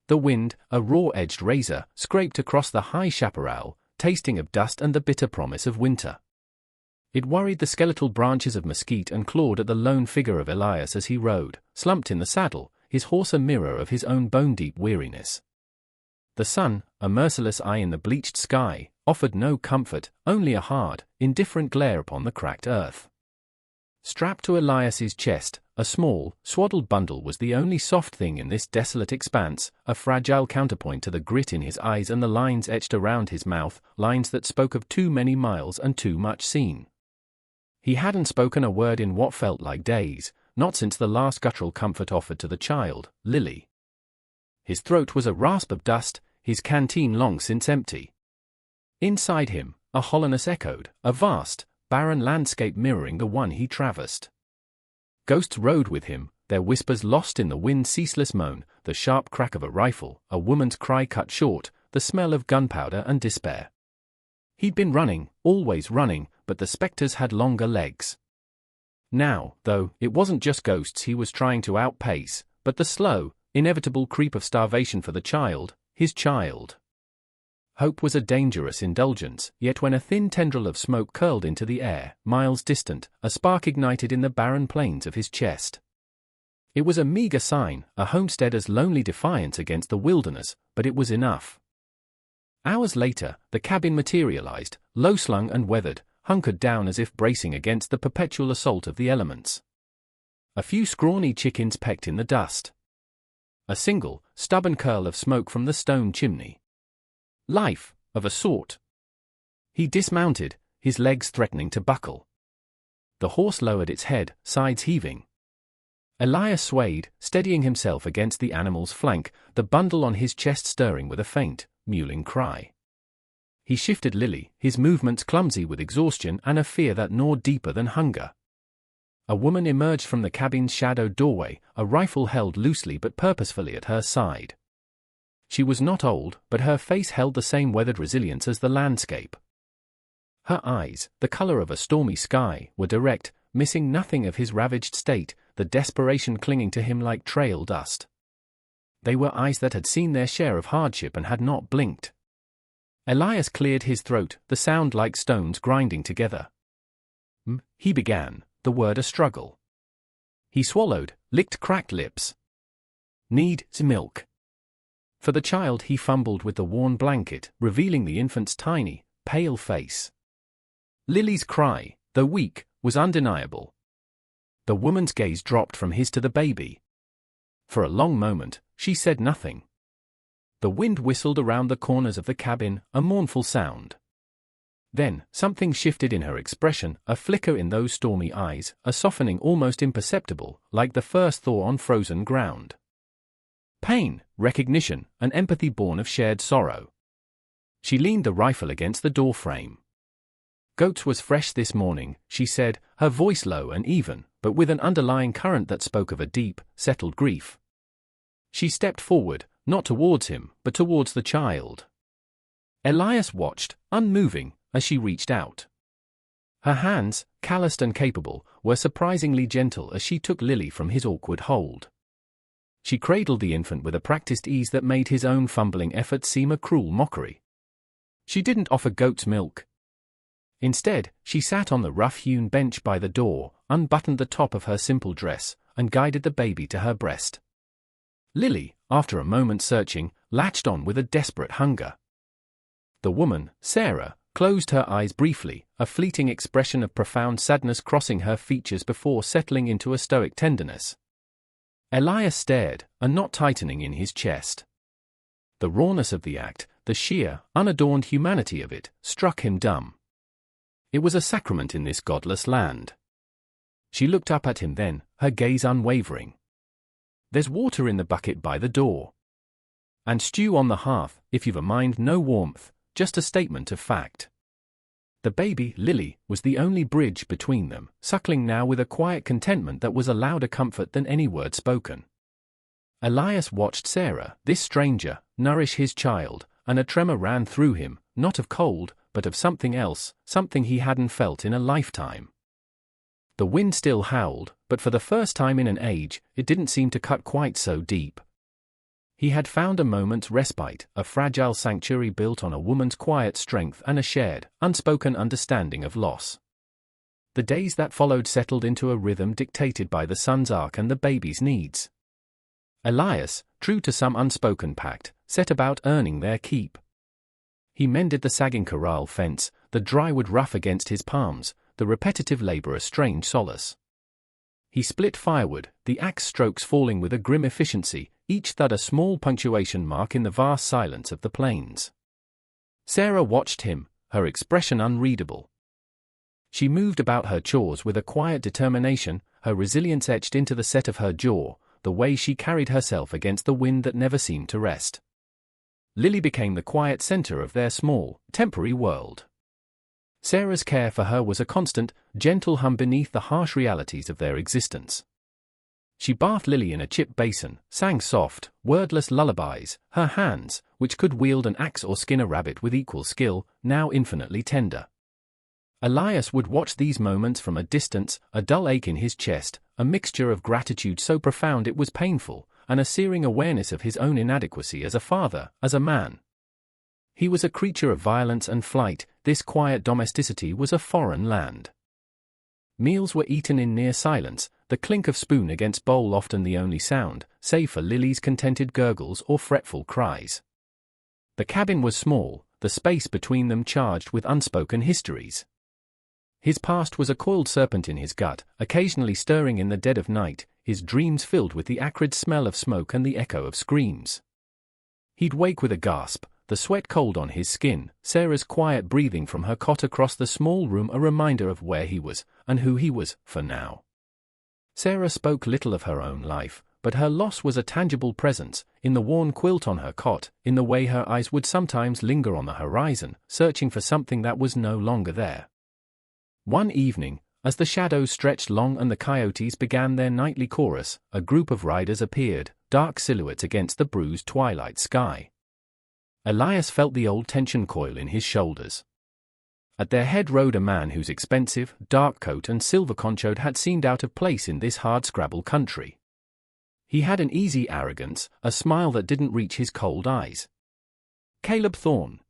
The wind, a raw-edged razor, scraped across the high chaparral, tasting of dust and the bitter promise of winter. It worried the skeletal branches of mesquite and clawed at the lone figure of Elias as he rode, slumped in the saddle, his horse a mirror of his own bone-deep weariness. The sun, a merciless eye in the bleached sky, offered no comfort, only a hard, indifferent glare upon the cracked earth. Strapped to Elias's chest, a small, swaddled bundle was the only soft thing in this desolate expanse, a fragile counterpoint to the grit in his eyes and the lines etched around his mouth, lines that spoke of too many miles and too much seen. He hadn't spoken a word in what felt like days, not since the last guttural comfort offered to the child, Lily. His throat was a rasp of dust, his canteen long since empty. Inside him, a hollowness echoed, a vast, barren landscape mirroring the one he traversed. Ghosts rode with him, their whispers lost in the wind's ceaseless moan, the sharp crack of a rifle, a woman's cry cut short, the smell of gunpowder and despair. He'd been running, always running, but the specters had longer legs. Now, though, it wasn't just ghosts he was trying to outpace, but the slow, inevitable creep of starvation for the child, his child. Hope was a dangerous indulgence, yet when a thin tendril of smoke curled into the air, miles distant, a spark ignited in the barren plains of his chest. It was a meager sign, a homesteader's lonely defiance against the wilderness, but it was enough. Hours later, the cabin materialized, low-slung and weathered, hunkered down as if bracing against the perpetual assault of the elements. A few scrawny chickens pecked in the dust. A single, stubborn curl of smoke from the stone chimney. Life, of a sort. He dismounted, his legs threatening to buckle. The horse lowered its head, sides heaving. Elias swayed, steadying himself against the animal's flank, the bundle on his chest stirring with a faint, mewling cry. He shifted Lily, his movements clumsy with exhaustion and a fear that gnawed deeper than hunger. A woman emerged from the cabin's shadowed doorway, a rifle held loosely but purposefully at her side. She was not old, but her face held the same weathered resilience as the landscape. Her eyes, the color of a stormy sky, were direct, missing nothing of his ravaged state, the desperation clinging to him like trail dust. They were eyes that had seen their share of hardship and had not blinked. Elias cleared his throat, the sound like stones grinding together. He began, the word a struggle. He swallowed, licked cracked lips. Need milk. For the child he fumbled with the worn blanket, revealing the infant's tiny, pale face. Lily's cry, though weak, was undeniable. The woman's gaze dropped from his to the baby. For a long moment, she said nothing. The wind whistled around the corners of the cabin, a mournful sound. Then, something shifted in her expression, a flicker in those stormy eyes, a softening almost imperceptible, like the first thaw on frozen ground. Pain, recognition, and empathy born of shared sorrow. She leaned the rifle against the doorframe. "Goats was fresh this morning," she said, her voice low and even, but with an underlying current that spoke of a deep, settled grief. She stepped forward, not towards him, but towards the child. Elias watched, unmoving, as she reached out. Her hands, calloused and capable, were surprisingly gentle as she took Lily from his awkward hold. She cradled the infant with a practiced ease that made his own fumbling effort seem a cruel mockery. She didn't offer goat's milk. Instead, she sat on the rough-hewn bench by the door, unbuttoned the top of her simple dress, and guided the baby to her breast. Lily, after a moment's searching, latched on with a desperate hunger. The woman, Sarah, closed her eyes briefly, a fleeting expression of profound sadness crossing her features before settling into a stoic tenderness. Elias stared, a knot tightening in his chest. The rawness of the act, the sheer, unadorned humanity of it, struck him dumb. It was a sacrament in this godless land. She looked up at him then, her gaze unwavering. "There's water in the bucket by the door. And stew on the hearth, if you've a mind, no warmth, just a statement of fact." The baby, Lily, was the only bridge between them, suckling now with a quiet contentment that was a louder comfort than any word spoken. Elias watched Sarah, this stranger, nourish his child, and a tremor ran through him, not of cold, but of something else, something he hadn't felt in a lifetime. The wind still howled, but for the first time in an age, it didn't seem to cut quite so deep. He had found a moment's respite, a fragile sanctuary built on a woman's quiet strength and a shared, unspoken understanding of loss. The days that followed settled into a rhythm dictated by the son's arc and the baby's needs. Elias, true to some unspoken pact, set about earning their keep. He mended the sagging corral fence, the dry wood rough against his palms, the repetitive labor a strange solace. He split firewood, the axe strokes falling with a grim efficiency, each thud a small punctuation mark in the vast silence of the plains. Sarah watched him, her expression unreadable. She moved about her chores with a quiet determination, her resilience etched into the set of her jaw, the way she carried herself against the wind that never seemed to rest. Lily became the quiet center of their small, temporary world. Sarah's care for her was a constant, gentle hum beneath the harsh realities of their existence. She bathed Lily in a chip basin, sang soft, wordless lullabies, her hands, which could wield an axe or skin a rabbit with equal skill, now infinitely tender. Elias would watch these moments from a distance, a dull ache in his chest, a mixture of gratitude so profound it was painful, and a searing awareness of his own inadequacy as a father, as a man. He was a creature of violence and flight, this quiet domesticity was a foreign land. Meals were eaten in near silence, the clink of spoon against bowl often the only sound, save for Lily's contented gurgles or fretful cries. The cabin was small, the space between them charged with unspoken histories. His past was a coiled serpent in his gut, occasionally stirring in the dead of night, his dreams filled with the acrid smell of smoke and the echo of screams. He'd wake with a gasp, the sweat cold on his skin, Sarah's quiet breathing from her cot across the small room a reminder of where he was, and who he was, for now. Sarah spoke little of her own life, but her loss was a tangible presence, in the worn quilt on her cot, in the way her eyes would sometimes linger on the horizon, searching for something that was no longer there. One evening, as the shadows stretched long and the coyotes began their nightly chorus, a group of riders appeared, dark silhouettes against the bruised twilight sky. Elias felt the old tension coil in his shoulders. At their head rode a man whose expensive, dark coat and silver conchoed had seemed out of place in this hard-scrabble country. He had an easy arrogance, a smile that didn't reach his cold eyes. Caleb Thorne.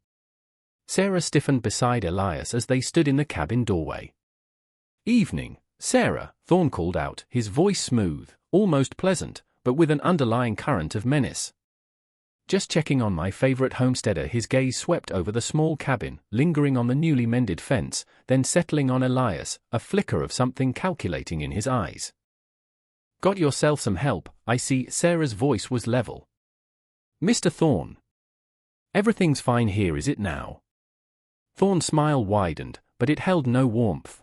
Sarah stiffened beside Elias as they stood in the cabin doorway. "Evening, Sarah," Thorne called out, his voice smooth, almost pleasant, but with an underlying current of menace. "Just checking on my favorite homesteader." His gaze swept over the small cabin, lingering on the newly mended fence, then settling on Elias, a flicker of something calculating in his eyes. "Got yourself some help, I see." Sarah's voice was level. "Mr. Thorne. Everything's fine here, is it now?" Thorne's smile widened, but it held no warmth.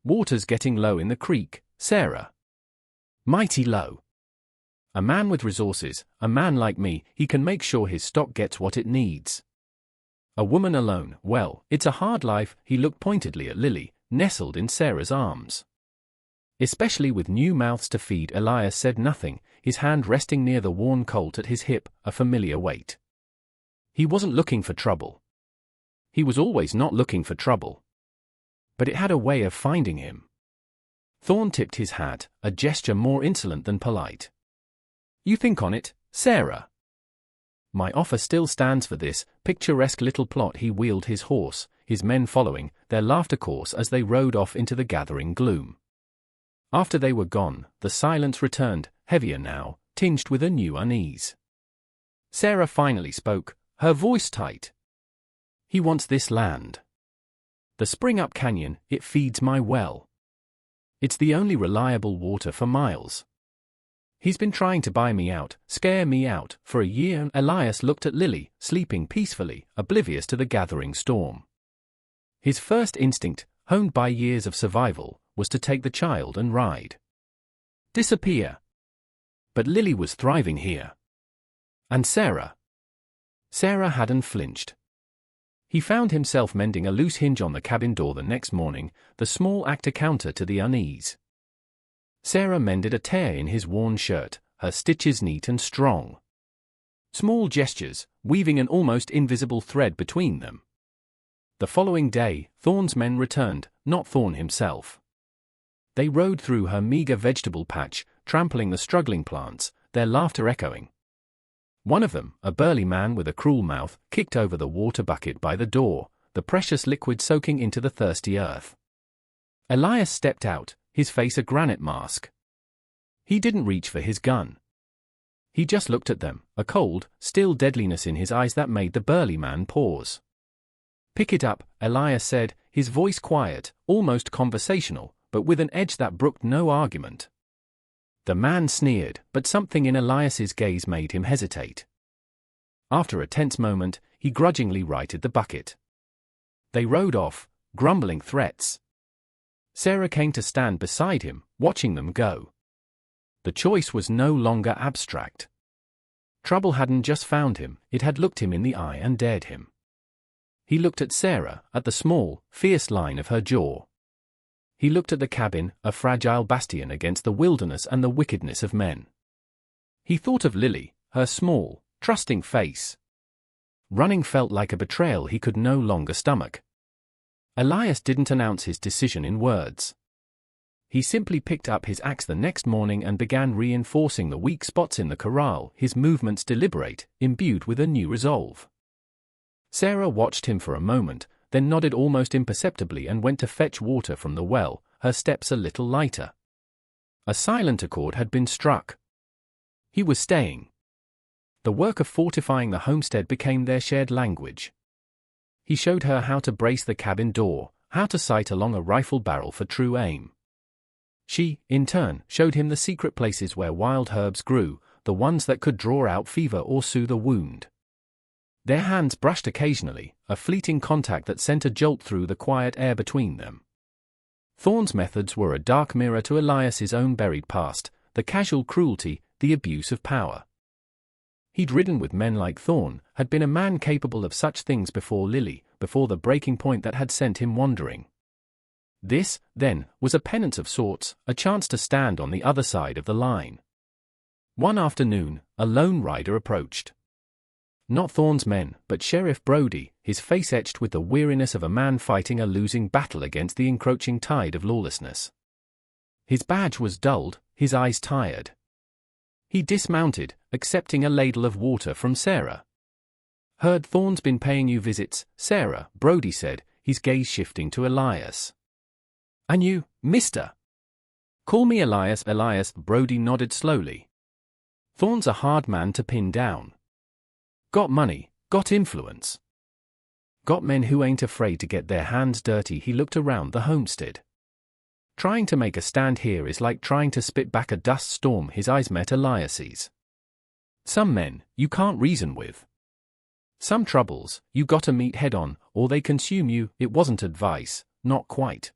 "Water's getting low in the creek, Sarah. Mighty low. A man with resources, a man like me, he can make sure his stock gets what it needs. A woman alone, well, it's a hard life." He looked pointedly at Lily, nestled in Sarah's arms. Especially with new mouths to feed. Elias said nothing, his hand resting near the worn colt at his hip, a familiar weight. He wasn't looking for trouble. He was always not looking for trouble. But it had a way of finding him. Thorne tipped his hat, a gesture more insolent than polite. "You think on it, Sarah." "My offer still stands for this picturesque little plot." He wheeled his horse, his men following, their laughter coarse as they rode off into the gathering gloom. After they were gone, the silence returned, heavier now, tinged with a new unease. Sarah finally spoke, her voice tight. "He wants this land. The spring up canyon, it feeds my well. It's the only reliable water for miles. He's been trying to buy me out, scare me out, for a year." Elias looked at Lily, sleeping peacefully, oblivious to the gathering storm. His first instinct, honed by years of survival, was to take the child and ride. Disappear. But Lily was thriving here. And Sarah. Sarah hadn't flinched. He found himself mending a loose hinge on the cabin door the next morning, the small act a counter to the unease. Sarah mended a tear in his worn shirt, her stitches neat and strong. Small gestures, weaving an almost invisible thread between them. The following day, Thorne's men returned, not Thorne himself. They rode through her meager vegetable patch, trampling the struggling plants, their laughter echoing. One of them, a burly man with a cruel mouth, kicked over the water bucket by the door, the precious liquid soaking into the thirsty earth. Elias stepped out, his face a granite mask. He didn't reach for his gun. He just looked at them, a cold, still deadliness in his eyes that made the burly man pause. "Pick it up," Elias said, his voice quiet, almost conversational, but with an edge that brooked no argument. The man sneered, but something in Elias's gaze made him hesitate. After a tense moment, he grudgingly righted the bucket. They rode off, grumbling threats. Sarah came to stand beside him, watching them go. The choice was no longer abstract. Trouble hadn't just found him, it had looked him in the eye and dared him. He looked at Sarah, at the small, fierce line of her jaw. He looked at the cabin, a fragile bastion against the wilderness and the wickedness of men. He thought of Lily, her small, trusting face. Running felt like a betrayal he could no longer stomach. Elias didn't announce his decision in words. He simply picked up his axe the next morning and began reinforcing the weak spots in the corral, his movements deliberate, imbued with a new resolve. Sarah watched him for a moment, then nodded almost imperceptibly and went to fetch water from the well, her steps a little lighter. A silent accord had been struck. He was staying. The work of fortifying the homestead became their shared language. He showed her how to brace the cabin door, how to sight along a rifle barrel for true aim. She, in turn, showed him the secret places where wild herbs grew, the ones that could draw out fever or soothe a wound. Their hands brushed occasionally, a fleeting contact that sent a jolt through the quiet air between them. Thorne's methods were a dark mirror to Elias's own buried past, the casual cruelty, the abuse of power. He'd ridden with men like Thorne, had been a man capable of such things before Lily, before the breaking point that had sent him wandering. This, then, was a penance of sorts, a chance to stand on the other side of the line. One afternoon, a lone rider approached. Not Thorne's men, but Sheriff Brody, his face etched with the weariness of a man fighting a losing battle against the encroaching tide of lawlessness. His badge was dulled, his eyes tired. He dismounted, accepting a ladle of water from Sarah. "Heard Thorne's been paying you visits, Sarah," Brody said, his gaze shifting to Elias. "And you, mister?" "Call me Elias." Brody nodded slowly. "Thorne's a hard man to pin down. Got money, got influence. Got men who ain't afraid to get their hands dirty." He looked around the homestead. "Trying to make a stand here is like trying to spit back a dust storm." His eyes met Elias's. "Some men, you can't reason with. Some troubles, you gotta meet head on, or they consume you." It wasn't advice, not quite.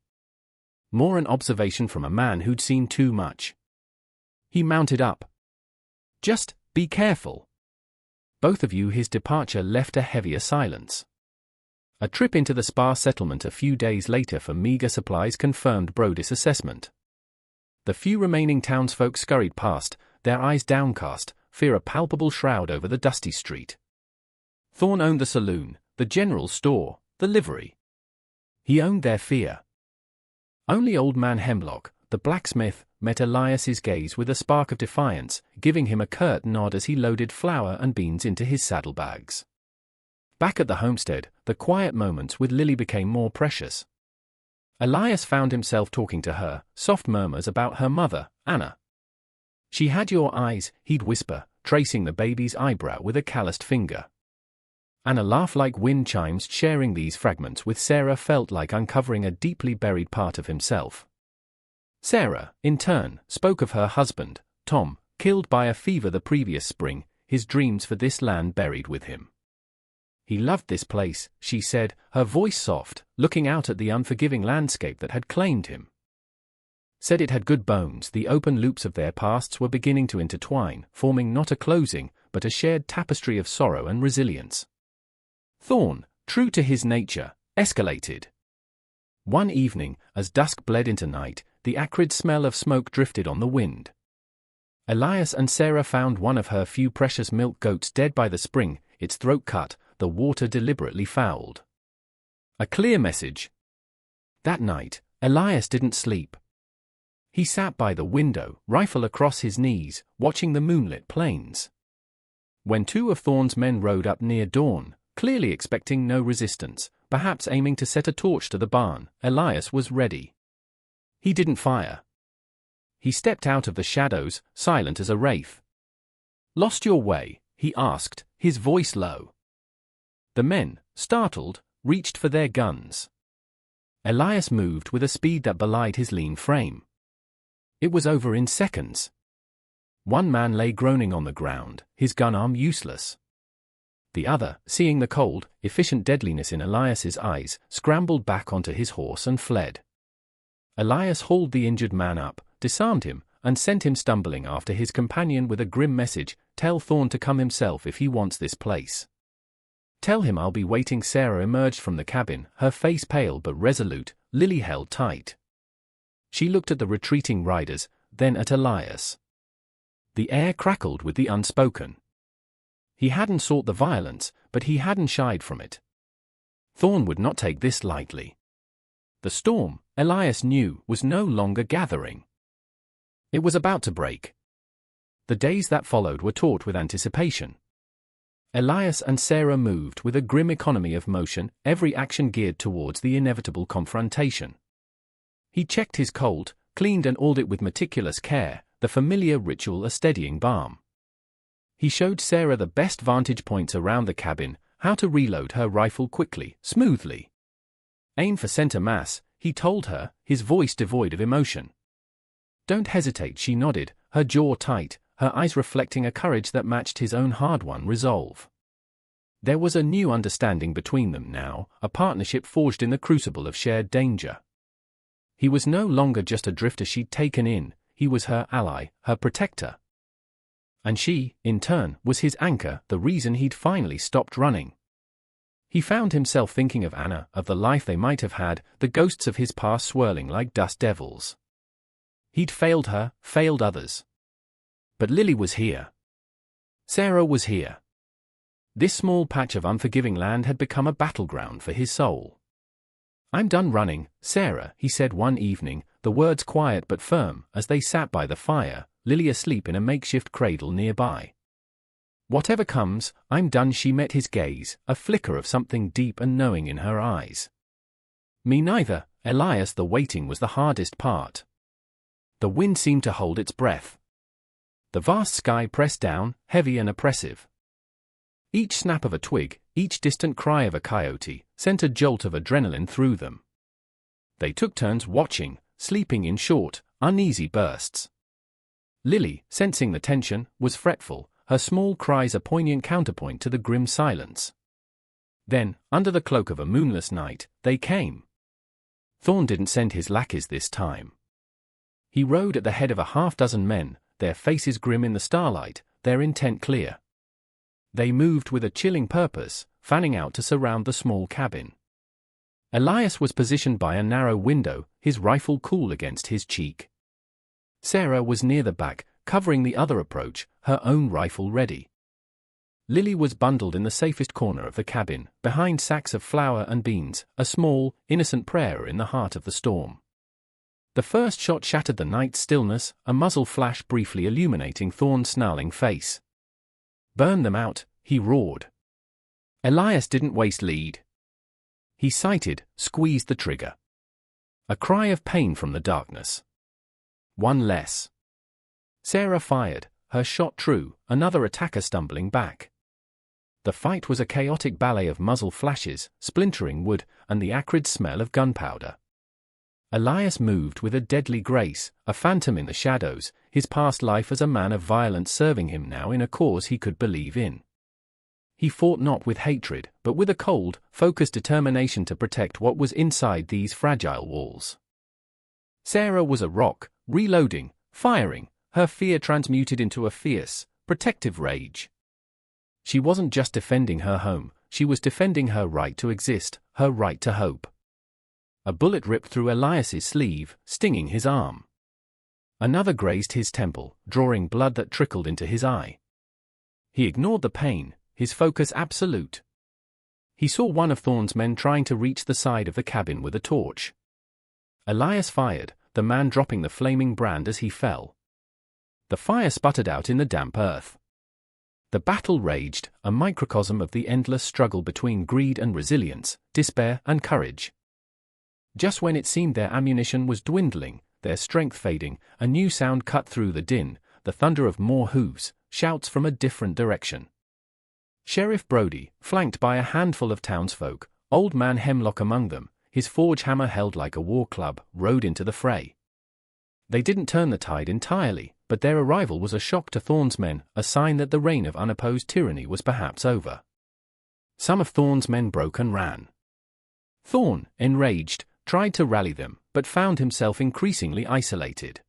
More an observation from a man who'd seen too much. He mounted up. "Just, be careful. Both of you." His departure left a heavier silence. A trip into the sparse settlement a few days later for meager supplies confirmed Brody's assessment. The few remaining townsfolk scurried past, their eyes downcast, fear a palpable shroud over the dusty street. Thorne owned the saloon, the general store, the livery. He owned their fear. Only Old Man Hemlock, the blacksmith, met Elias's gaze with a spark of defiance, giving him a curt nod as he loaded flour and beans into his saddlebags. Back at the homestead, the quiet moments with Lily became more precious. Elias found himself talking to her, soft murmurs about her mother, Anna. "She had your eyes," he'd whisper, tracing the baby's eyebrow with a calloused finger. Anna laughed like wind chimes. Sharing these fragments with Sarah felt like uncovering a deeply buried part of himself. Sarah, in turn, spoke of her husband, Tom, killed by a fever the previous spring, his dreams for this land buried with him. "He loved this place," she said, her voice soft, looking out at the unforgiving landscape that had claimed him. Said it had good bones. The open loops of their pasts were beginning to intertwine, forming not a closing, but a shared tapestry of sorrow and resilience. Thorne, true to his nature, escalated. One evening, as dusk bled into night, the acrid smell of smoke drifted on the wind. Elias and Sarah found one of her few precious milk goats dead by the spring, its throat cut, the water deliberately fouled. A clear message. That night, Elias didn't sleep. He sat by the window, rifle across his knees, watching the moonlit plains. When two of Thorn's men rode up near dawn, clearly expecting no resistance, perhaps aiming to set a torch to the barn, Elias was ready. He didn't fire. He stepped out of the shadows, silent as a wraith. "Lost your way?" he asked, his voice low. The men, startled, reached for their guns. Elias moved with a speed that belied his lean frame. It was over in seconds. One man lay groaning on the ground, his gun arm useless. The other, seeing the cold, efficient deadliness in Elias's eyes, scrambled back onto his horse and fled. Elias hauled the injured man up, disarmed him, and sent him stumbling after his companion with a grim message, "Tell Thorn to come himself if he wants this place. Tell him I'll be waiting." Sarah emerged from the cabin, her face pale but resolute, Lily held tight. She looked at the retreating riders, then at Elias. The air crackled with the unspoken. He hadn't sought the violence, but he hadn't shied from it. Thorn would not take this lightly. The storm, Elias knew, was no longer gathering. It was about to break. The days that followed were taut with anticipation. Elias and Sarah moved with a grim economy of motion, every action geared towards the inevitable confrontation. He checked his colt, cleaned and oiled it with meticulous care, the familiar ritual a steadying balm. He showed Sarah the best vantage points around the cabin, how to reload her rifle quickly, smoothly. "Aim for center mass," he told her, his voice devoid of emotion. "Don't hesitate," she nodded, her jaw tight, her eyes reflecting a courage that matched his own hard-won resolve. There was a new understanding between them now, a partnership forged in the crucible of shared danger. He was no longer just a drifter she'd taken in, he was her ally, her protector. And she, in turn, was his anchor, the reason he'd finally stopped running. He found himself thinking of Anna, of the life they might have had, the ghosts of his past swirling like dust devils. He'd failed her, failed others. But Lily was here. Sarah was here. This small patch of unforgiving land had become a battleground for his soul. "I'm done running, Sarah," he said one evening, the words quiet but firm, as they sat by the fire, Lily asleep in a makeshift cradle nearby. "Whatever comes, I'm done." She met his gaze, a flicker of something deep and knowing in her eyes. "Me neither, Elias." The waiting was the hardest part. The wind seemed to hold its breath. The vast sky pressed down, heavy and oppressive. Each snap of a twig, each distant cry of a coyote, sent a jolt of adrenaline through them. They took turns watching, sleeping in short, uneasy bursts. Lily, sensing the tension, was fretful, her small cries a poignant counterpoint to the grim silence. Then, under the cloak of a moonless night, they came. Thorn didn't send his lackeys this time. He rode at the head of a half-dozen men, their faces grim in the starlight, their intent clear. They moved with a chilling purpose, fanning out to surround the small cabin. Elias was positioned by a narrow window, his rifle cool against his cheek. Sarah was near the back, covering the other approach, her own rifle ready. Lily was bundled in the safest corner of the cabin, behind sacks of flour and beans, a small, innocent prayer in the heart of the storm. The first shot shattered the night's stillness, a muzzle flash briefly illuminating Thorn's snarling face. "Burn them out," he roared. Elias didn't waste lead. He sighted, squeezed the trigger. A cry of pain from the darkness. One less. Sarah fired, her shot true, another attacker stumbling back. The fight was a chaotic ballet of muzzle flashes, splintering wood, and the acrid smell of gunpowder. Elias moved with a deadly grace, a phantom in the shadows, his past life as a man of violence serving him now in a cause he could believe in. He fought not with hatred, but with a cold, focused determination to protect what was inside these fragile walls. Sarah was a rock, reloading, firing, her fear transmuted into a fierce, protective rage. She wasn't just defending her home, she was defending her right to exist, her right to hope. A bullet ripped through Elias's sleeve, stinging his arm. Another grazed his temple, drawing blood that trickled into his eye. He ignored the pain, his focus absolute. He saw one of Thorn's men trying to reach the side of the cabin with a torch. Elias fired, the man dropping the flaming brand as he fell. The fire sputtered out in the damp earth. The battle raged, a microcosm of the endless struggle between greed and resilience, despair and courage. Just when it seemed their ammunition was dwindling, their strength fading, a new sound cut through the din, the thunder of more hooves, shouts from a different direction. Sheriff Brody, flanked by a handful of townsfolk, Old Man Hemlock among them, his forge hammer held like a war club, rode into the fray. They didn't turn the tide entirely, but their arrival was a shock to Thorne's men, a sign that the reign of unopposed tyranny was perhaps over. Some of Thorne's men broke and ran. Thorne, enraged, tried to rally them, but found himself increasingly isolated.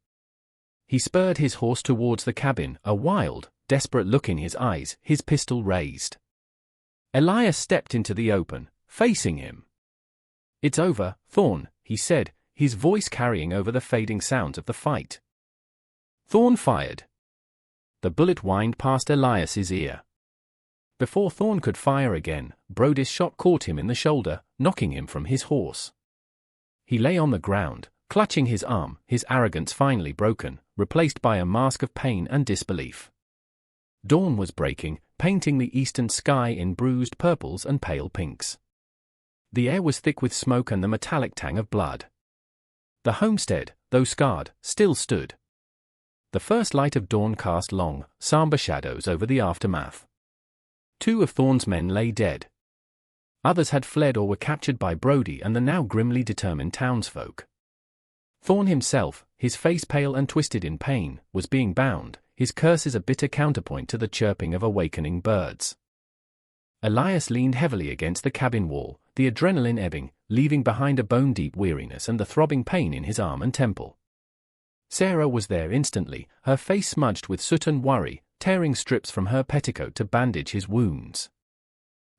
He spurred his horse towards the cabin, a wild, desperate look in his eyes, his pistol raised. Elias stepped into the open, facing him. "It's over, Thorne," he said, his voice carrying over the fading sounds of the fight. Thorne fired. The bullet whined past Elias's ear. Before Thorne could fire again, Brody's shot caught him in the shoulder, knocking him from his horse. He lay on the ground, clutching his arm, his arrogance finally broken, replaced by a mask of pain and disbelief. Dawn was breaking, painting the eastern sky in bruised purples and pale pinks. The air was thick with smoke and the metallic tang of blood. The homestead, though scarred, still stood. The first light of dawn cast long, somber shadows over the aftermath. 2 of Thorne's men lay dead. Others had fled or were captured by Brody and the now grimly determined townsfolk. Thorne himself, his face pale and twisted in pain, was being bound, his curses a bitter counterpoint to the chirping of awakening birds. Elias leaned heavily against the cabin wall, the adrenaline ebbing, leaving behind a bone-deep weariness and the throbbing pain in his arm and temple. Sarah was there instantly, her face smudged with soot and worry, tearing strips from her petticoat to bandage his wounds.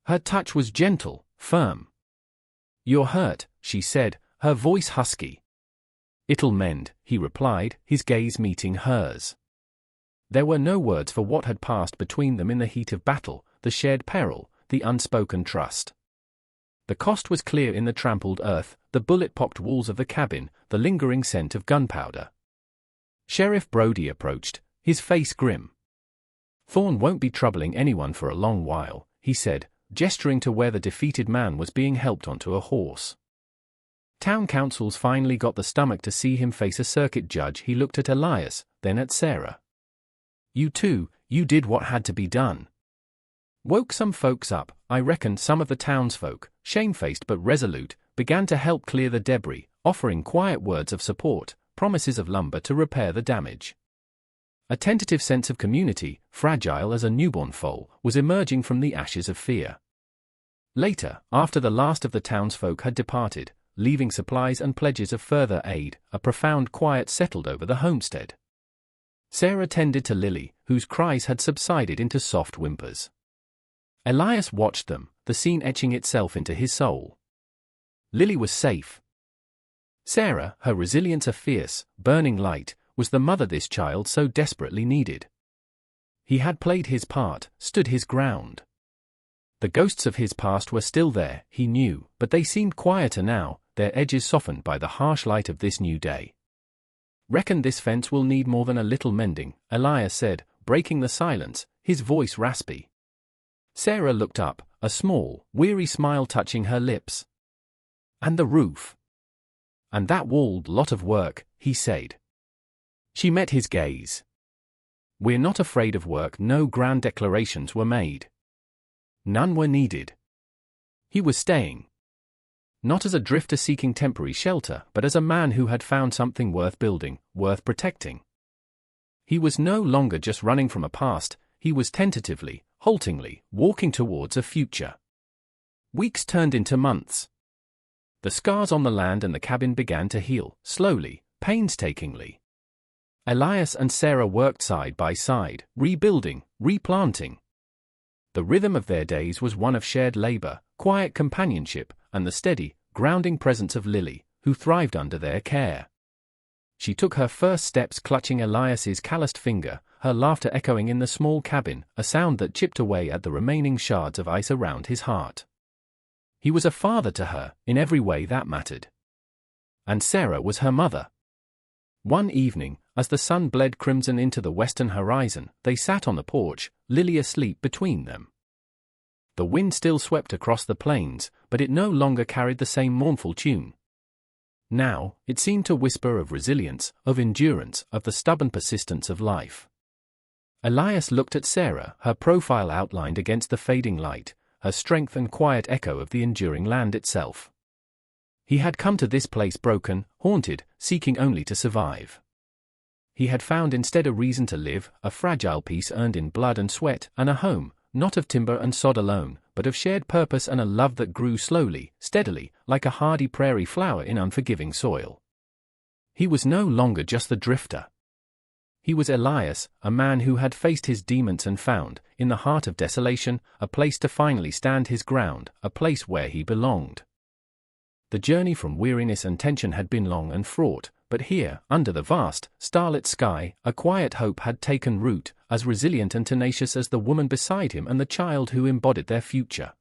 Her touch was gentle, firm. "You're hurt," she said, her voice husky. "It'll mend," he replied, his gaze meeting hers. There were no words for what had passed between them in the heat of battle, the shared peril, the unspoken trust. The cost was clear in the trampled earth, the bullet-pocked walls of the cabin, the lingering scent of gunpowder. Sheriff Brody approached, his face grim. "Thorne won't be troubling anyone for a long while," he said, gesturing to where the defeated man was being helped onto a horse. Town councils finally got the stomach to see him face a circuit judge. He looked at Elias, then at Sarah. "You two, you did what had to be done. Woke some folks up. I reckon some of the townsfolk, shamefaced but resolute, began to help clear the debris, offering quiet words of support, promises of lumber to repair the damage." A tentative sense of community, fragile as a newborn foal, was emerging from the ashes of fear. Later, after the last of the townsfolk had departed, leaving supplies and pledges of further aid, a profound quiet settled over the homestead. Sarah tended to Lily, whose cries had subsided into soft whimpers. Elias watched them, the scene etching itself into his soul. Lily was safe. Sarah, her resilience a fierce, burning light, was the mother this child so desperately needed. He had played his part, stood his ground. The ghosts of his past were still there, he knew, but they seemed quieter now, their edges softened by the harsh light of this new day. "Reckon this fence will need more than a little mending," Elias said, breaking the silence, his voice raspy. Sarah looked up, a small, weary smile touching her lips. "And the roof?" "And that walled lot of work," he said. She met his gaze. "We're not afraid of work." No grand declarations were made. None were needed. He was staying. Not as a drifter seeking temporary shelter, but as a man who had found something worth building, worth protecting. He was no longer just running from a past, he was tentatively, haltingly, walking towards a future. Weeks turned into months. The scars on the land and the cabin began to heal, slowly, painstakingly. Elias and Sarah worked side by side, rebuilding, replanting. The rhythm of their days was one of shared labor, quiet companionship, and the steady, grounding presence of Lily, who thrived under their care. She took her first steps clutching Elias's calloused finger, her laughter echoing in the small cabin, a sound that chipped away at the remaining shards of ice around his heart. He was a father to her, in every way that mattered. And Sarah was her mother. One evening, as the sun bled crimson into the western horizon, they sat on the porch, Lily asleep between them. The wind still swept across the plains, but it no longer carried the same mournful tune. Now, it seemed to whisper of resilience, of endurance, of the stubborn persistence of life. Elias looked at Sarah, her profile outlined against the fading light, her strength and quiet echo of the enduring land itself. He had come to this place broken, haunted, seeking only to survive. He had found instead a reason to live, a fragile peace earned in blood and sweat, and a home, not of timber and sod alone, but of shared purpose and a love that grew slowly, steadily, like a hardy prairie flower in unforgiving soil. He was no longer just the drifter. He was Elias, a man who had faced his demons and found, in the heart of desolation, a place to finally stand his ground, a place where he belonged. The journey from weariness and tension had been long and fraught, but here, under the vast, starlit sky, a quiet hope had taken root, as resilient and tenacious as the woman beside him and the child who embodied their future.